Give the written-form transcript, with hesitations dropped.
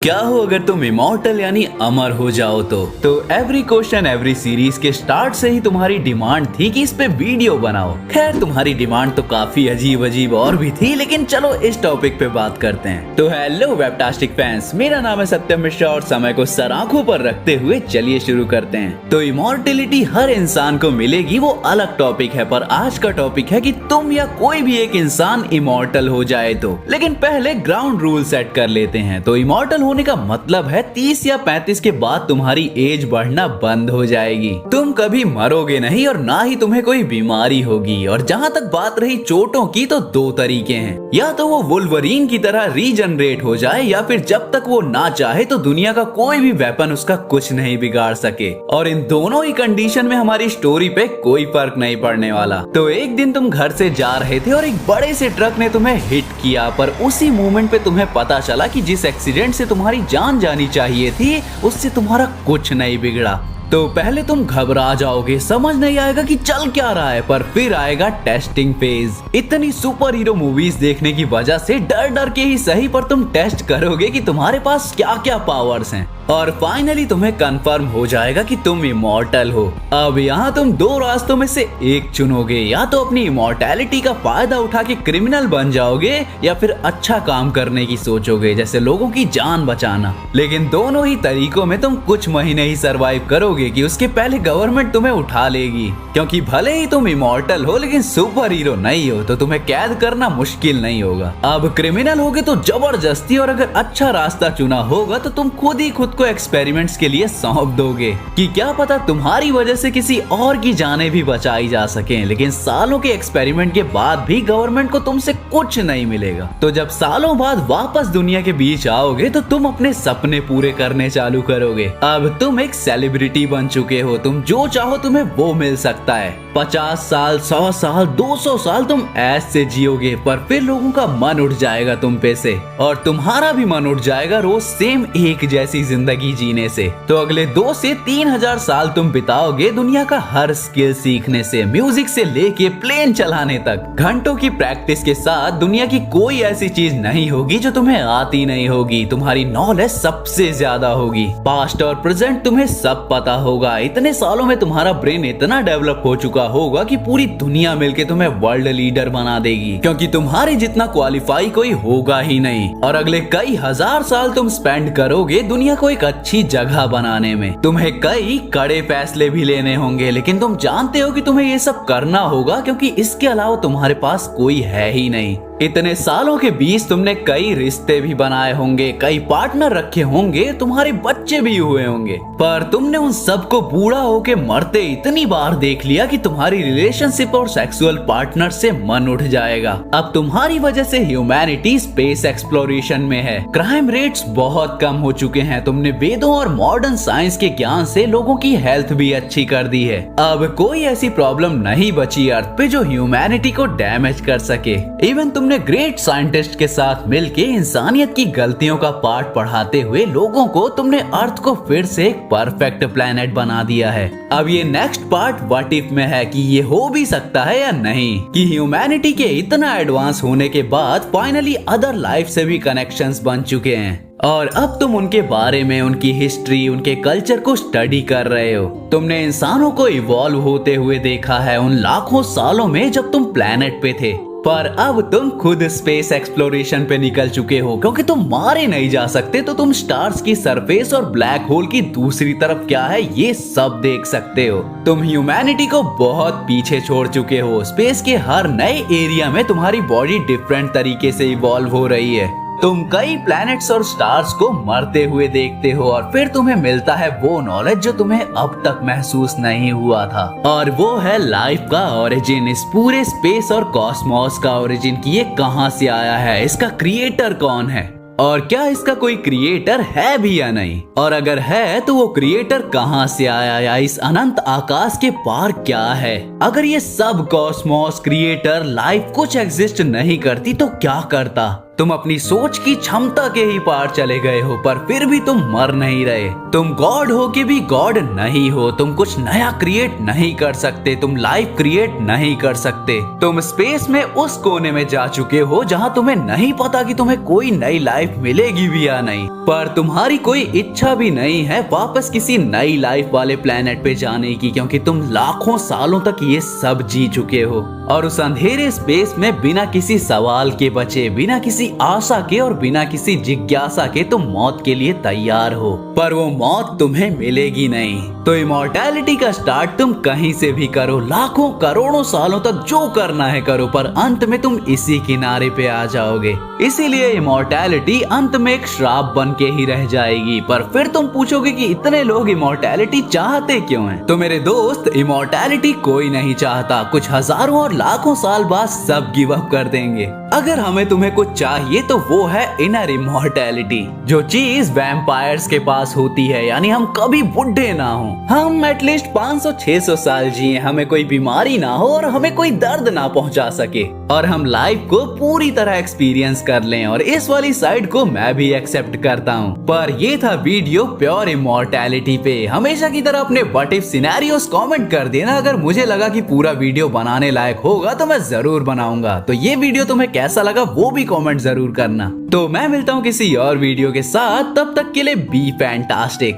क्या हो अगर तुम इमॉर्टल यानी अमर हो जाओ तो एवरी क्वेश्चन एवरी सीरीज के स्टार्ट से ही तुम्हारी डिमांड थी कि इस पे वीडियो बनाओ। खैर तुम्हारी डिमांड तो काफी अजीब अजीब और भी थी, लेकिन चलो इस टॉपिक पे बात करते हैं। तो हेलो वेबटास्टिक फैंस, मेरा नाम है सत्यम मिश्रा और समय को सर आंखों पर रखते हुए चलिए शुरू करते हैं। तो इमॉर्टेलिटी हर इंसान को मिलेगी, वो अलग टॉपिक है, पर आज का टॉपिक है कि तुम या कोई भी एक इंसान इमॉर्टल हो जाए तो। लेकिन पहले ग्राउंड रूल सेट कर लेते हैं। तो इमॉर्टल होने का मतलब है 30 या 35 के बाद तुम्हारी एज बढ़ना बंद हो जाएगी। तुम कभी मरोगे नहीं और ना ही तुम्हें कोई बीमारी होगी। और जहाँ तक बात रही चोटों की, तो दो तरीके हैं, या तो वो वुल्वरीन की तरह रीजनरेट हो जाए, या फिर जब तक वो ना चाहे तो दुनिया का कोई भी वेपन उसका कुछ नहीं बिगाड़ सके। और इन दोनों ही कंडीशन में हमारी स्टोरी पे कोई फर्क नहीं पड़ने वाला। तो एक दिन तुम घर से जा रहे थे और एक बड़े से ट्रक ने तुम्हें हिट किया, पर उसी मोमेंट पे तुम्हें पता चला कि जिस एक्सीडेंट से तुम्हारी जान जानी चाहिए थी उससे तुम्हारा कुछ नहीं बिगड़ा। तो पहले तुम घबरा जाओगे, समझ नहीं आएगा कि चल क्या रहा है, पर फिर आएगा टेस्टिंग फेज। इतनी सुपर हीरो मूवीज देखने की वजह से डर डर के ही सही पर तुम टेस्ट करोगे कि तुम्हारे पास क्या क्या पावर्स हैं, और फाइनली तुम्हें कंफर्म हो जाएगा कि तुम इमॉर्टल हो। अब यहाँ तुम दो रास्तों में से एक चुनोगे, या तो अपनी इमॉर्टैलिटी का फायदा उठा के क्रिमिनल बन जाओगे, या फिर अच्छा काम करने की सोचोगे, जैसे लोगों की जान बचाना। लेकिन दोनों ही तरीकों में तुम कुछ महीने ही सरवाइव करोगे कि उसके पहले गवर्नमेंट तुम्हें उठा लेगी, क्योंकि भले ही तुम इमॉर्टल हो लेकिन सुपर हीरो नहीं हो, तो तुम्हें कैद करना मुश्किल नहीं होगा। अब क्रिमिनल होगे तो जबरदस्ती, और अगर अच्छा रास्ता चुना होगा तो तुम खुद ही खुद को एक्सपेरिमेंट्स के लिए सौंप दोगे कि क्या पता तुम्हारी वजह से किसी और की जानें भी बचाई जा सकें। लेकिन सालों के एक्सपेरिमेंट के बाद भी गवर्नमेंट को तुमसे कुछ नहीं मिलेगा। तो जब सालों बाद वापस दुनिया के बीच आओगे तो तुम अपने सपने पूरे करने चालू करोगे। अब तुम एक सेलिब्रिटी बन चुके हो, तुम जो चाहो तुम्हें वो मिल सकता है। 50 साल, 100 साल, 200 साल तुम ऐसे जियोगे, पर फिर लोगों का मन उठ जाएगा तुम पे से, और तुम्हारा भी मन उठ जाएगा रोज सेम एक जैसी जिंदगी जीने से। तो अगले 2 से 3,000 साल तुम बिताओगे दुनिया का हर स्किल सीखने से, म्यूजिक से लेके प्लेन चलाने तक। घंटों की प्रैक्टिस के साथ दुनिया की कोई ऐसी चीज नहीं होगी जो तुम्हें आती नहीं होगी। तुम्हारी नॉलेज सबसे ज्यादा होगी, पास्ट और प्रेजेंट तुम्हें सब पता होगा। इतने सालों में तुम्हारा ब्रेन इतना डेवलप हो चुका होगा कि पूरी दुनिया मिलके तुम्हें वर्ल्ड लीडर बना देगी, क्योंकि तुम्हारे जितना क्वालिफाई कोई होगा ही नहीं। और अगले कई हजार साल तुम स्पेंड करोगे दुनिया को एक अच्छी जगह बनाने में। तुम्हें कई कड़े फैसले भी लेने होंगे, लेकिन तुम जानते हो कि तुम्हें ये सब करना होगा, क्योंकि इसके अलावा तुम्हारे पास कोई है ही नहीं। इतने सालों के बीच तुमने कई रिश्ते भी बनाए होंगे, कई पार्टनर रखे होंगे, तुम्हारे बच्चे भी हुए होंगे, पर तुमने उन सबको बूढ़ा होके मरते इतनी बार देख लिया कि तुम्हारी रिलेशनशिप और सेक्सुअल पार्टनर से मन उठ जाएगा। अब तुम्हारी वजह से ह्यूमैनिटी स्पेस एक्सप्लोरेशन में है, क्राइम रेट्स बहुत कम हो चुके हैं, तुमने वेदों और मॉडर्न साइंस के ज्ञान से लोगों की हेल्थ भी अच्छी कर दी है। अब कोई ऐसी प्रॉब्लम नहीं बची अर्थ पे जो ह्यूमैनिटी को डैमेज कर सके। इवन तुमने ग्रेट साइंटिस्ट के साथ मिलके इंसानियत की गलतियों का पाठ पढ़ाते हुए लोगों को तुमने अर्थ को फिर से एक परफेक्ट प्लेनेट बना दिया है। अब ये नेक्स्ट पार्ट व्हाट इफ में है कि ये हो भी सकता है या नहीं, कि ह्यूमैनिटी के इतना एडवांस होने के बाद फाइनली अदर लाइफ से भी कनेक्शंस बन चुके हैं, और अब तुम उनके बारे में, उनकी हिस्ट्री, उनके कल्चर को स्टडी कर रहे हो। तुमने इंसानों को इवॉल्व होते हुए देखा है उन लाखों सालों में जब तुम प्लेनेट पे थे, पर अब तुम खुद स्पेस एक्सप्लोरेशन पे निकल चुके हो, क्योंकि तुम मारे नहीं जा सकते तो तुम स्टार्स की सरफेस और ब्लैक होल की दूसरी तरफ क्या है ये सब देख सकते हो। तुम ह्यूमैनिटी को बहुत पीछे छोड़ चुके हो। स्पेस के हर नए एरिया में तुम्हारी बॉडी डिफरेंट तरीके से इवॉल्व हो रही है। तुम कई प्लैनेट्स और स्टार्स को मरते हुए देखते हो, और फिर तुम्हें मिलता है वो नॉलेज जो तुम्हें अब तक महसूस नहीं हुआ था, और वो है लाइफ का ओरिजिन, इस पूरे स्पेस और कॉस्मोस का ओरिजिन, कि ये कहां से आया है, इसका क्रिएटर कौन है, और क्या इसका कोई क्रिएटर है भी या नहीं, और अगर है तो वो क्रिएटर कहां से आया, या इस अनंत आकाश के पार क्या है। अगर ये सब कॉस्मोस, क्रिएटर, लाइफ कुछ एग्जिस्ट नहीं करती तो क्या करता। तुम अपनी सोच की क्षमता के ही पार चले गए हो, पर फिर भी तुम मर नहीं रहे। तुम गॉड हो के भी गॉड नहीं हो। तुम कुछ नया क्रिएट नहीं कर सकते, तुम लाइफ क्रिएट नहीं कर सकते। तुम स्पेस में उस कोने में जा चुके हो जहाँ तुम्हें नहीं पता कि तुम्हें कोई नई लाइफ मिलेगी भी या नहीं, पर तुम्हारी कोई इच्छा भी नहीं है वापस किसी नई लाइफ वाले प्लेनेट पे जाने की, क्योंकि तुम लाखों सालों तक ये सब जी चुके हो और उस अंधेरे स्पेस में बिना किसी सवाल के बचे, बिना किसी आशा के और बिना किसी जिज्ञासा के तुम मौत के लिए तैयार हो, पर वो मौत तुम्हें मिलेगी नहीं। तो इमॉर्टैलिटी का स्टार्ट तुम कहीं से भी करो, लाखों करोड़ों सालों तक जो करना है करो, पर अंत में तुम इसी किनारे पे आ जाओगे। इसीलिए इमॉर्टैलिटी अंत में एक श्राप बन के ही रह जाएगी। पर फिर तुम पूछोगे कि इतने लोग इमॉर्टैलिटी चाहते क्यों हैं? तो मेरे दोस्त, इमॉर्टैलिटी कोई नहीं चाहता। कुछ हजारों और लाखों साल बाद सब गिव अप कर देंगे। अगर हमें तुम्हें कुछ चाहिए तो वो है इनर इमॉर्टैलिटी, जो चीज वैम्पायर्स के पास होती है, यानी हम कभी बुढ़े ना हो, हम एटलीस्ट 500-600 साल जिए, हमें कोई बीमारी ना हो और हमें कोई दर्द ना पहुंचा सके, और हम लाइफ को पूरी तरह एक्सपीरियंस कर लें। और इस वाली साइड को मैं भी एक्सेप्ट करता हूँ। पर ये था वीडियो प्योर इमॉर्टैलिटी पे। हमेशा की तरह अपने व्हाट इफ सिनेरियोस कमेंट कर देना। अगर मुझे लगा कि पूरा वीडियो बनाने लायक होगा तो मैं जरूर बनाऊंगा। तो ये वीडियो तुम्हें कैसा लगा वो भी कमेंट जरूर करना। तो मैं मिलता हूँ किसी और वीडियो के साथ, तब तक के लिए बी फैंटास्टिक।